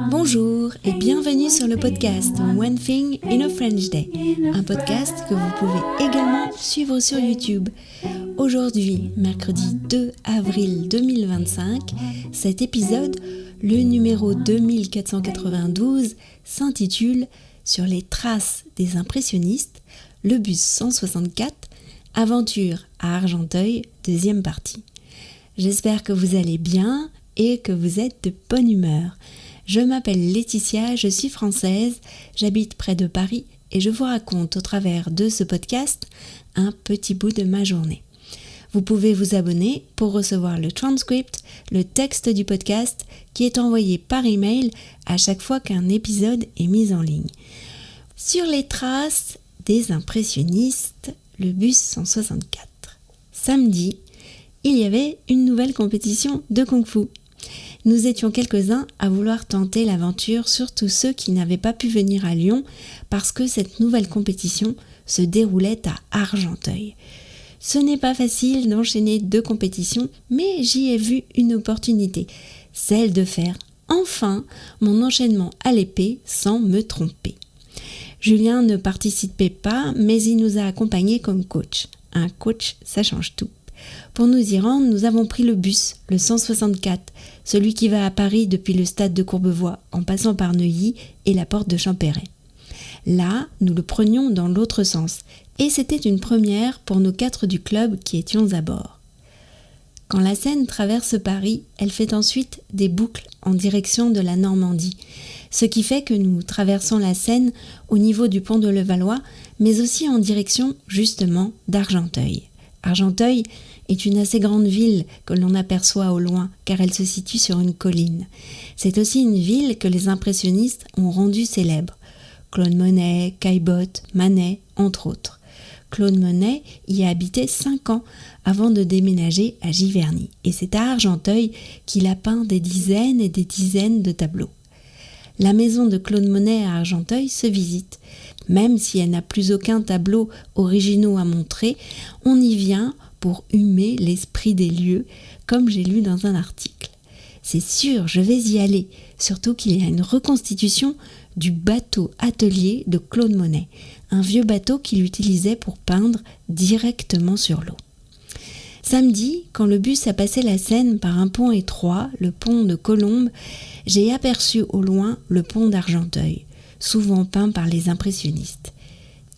Bonjour et bienvenue sur le podcast One Thing in a French Day, un podcast que vous pouvez également suivre sur YouTube. Aujourd'hui, mercredi 2 avril 2025, cet épisode, le numéro 2492, s'intitule « Sur les traces des impressionnistes, le bus 164, aventure à Argenteuil, deuxième partie ». J'espère que vous allez bien et que vous êtes de bonne humeur. Je m'appelle Laetitia, je suis française, j'habite près de Paris et je vous raconte au travers de ce podcast un petit bout de ma journée. Vous pouvez vous abonner pour recevoir le transcript, le texte du podcast qui est envoyé par email à chaque fois qu'un épisode est mis en ligne. Sur les traces des impressionnistes, le bus 164. Samedi, il y avait une nouvelle compétition de Kung-Fu. Nous étions quelques-uns à vouloir tenter l'aventure, surtout ceux qui n'avaient pas pu venir à Lyon parce que cette nouvelle compétition se déroulait à Argenteuil. Ce n'est pas facile d'enchaîner deux compétitions, mais j'y ai vu une opportunité, celle de faire enfin mon enchaînement à l'épée sans me tromper. Julien ne participait pas, mais il nous a accompagnés comme coach. Un coach, ça change tout. Pour nous y rendre, nous avons pris le bus, le 164, celui qui va à Paris depuis le stade de Courbevoie, en passant par Neuilly et la porte de Champéret. Là, nous le prenions dans l'autre sens, et c'était une première pour nous 4 du club qui étions à bord. Quand la Seine traverse Paris, elle fait ensuite des boucles en direction de la Normandie, ce qui fait que nous traversons la Seine au niveau du pont de Levallois, mais aussi en direction, justement, d'Argenteuil. Argenteuil est une assez grande ville que l'on aperçoit au loin car elle se situe sur une colline. C'est aussi une ville que les impressionnistes ont rendue célèbre. Claude Monet, Caillebotte, Manet, entre autres. Claude Monet y a habité 5 ans avant de déménager à Giverny et c'est à Argenteuil qu'il a peint des dizaines et des dizaines de tableaux. La maison de Claude Monet à Argenteuil se visite. Même si elle n'a plus aucun tableau originaux à montrer, on y vient pour humer l'esprit des lieux, comme j'ai lu dans un article. C'est sûr, je vais y aller, surtout qu'il y a une reconstitution du bateau atelier de Claude Monet, un vieux bateau qu'il utilisait pour peindre directement sur l'eau. Samedi, quand le bus a passé la Seine par un pont étroit, le pont de Colombes, j'ai aperçu au loin le pont d'Argenteuil, souvent peint par les impressionnistes.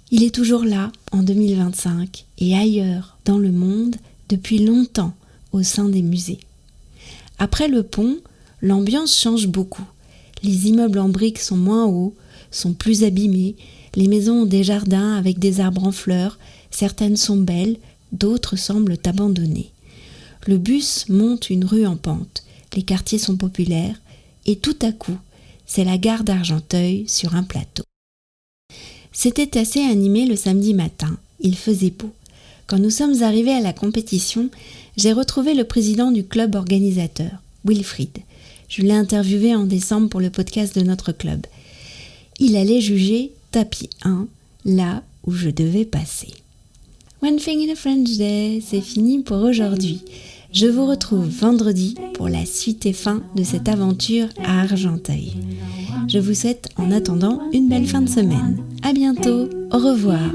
Il est toujours là, en 2025, et ailleurs dans le monde, depuis longtemps, au sein des musées. Après le pont, l'ambiance change beaucoup. Les immeubles en briques sont moins hauts, sont plus abîmés, les maisons ont des jardins avec des arbres en fleurs, certaines sont belles, d'autres semblent abandonnées. Le bus monte une rue en pente, les quartiers sont populaires, et tout à coup, c'est la gare d'Argenteuil sur un plateau. C'était assez animé le samedi matin, il faisait beau. Quand nous sommes arrivés à la compétition, j'ai retrouvé le président du club organisateur, Wilfried. Je l'ai interviewé en décembre pour le podcast de notre club. Il allait juger tapis 1, là où je devais passer. One Thing in a French Day, c'est fini pour aujourd'hui. Je vous retrouve vendredi pour la suite et fin de cette aventure à Argenteuil. Je vous souhaite en attendant une belle fin de semaine. À bientôt, au revoir.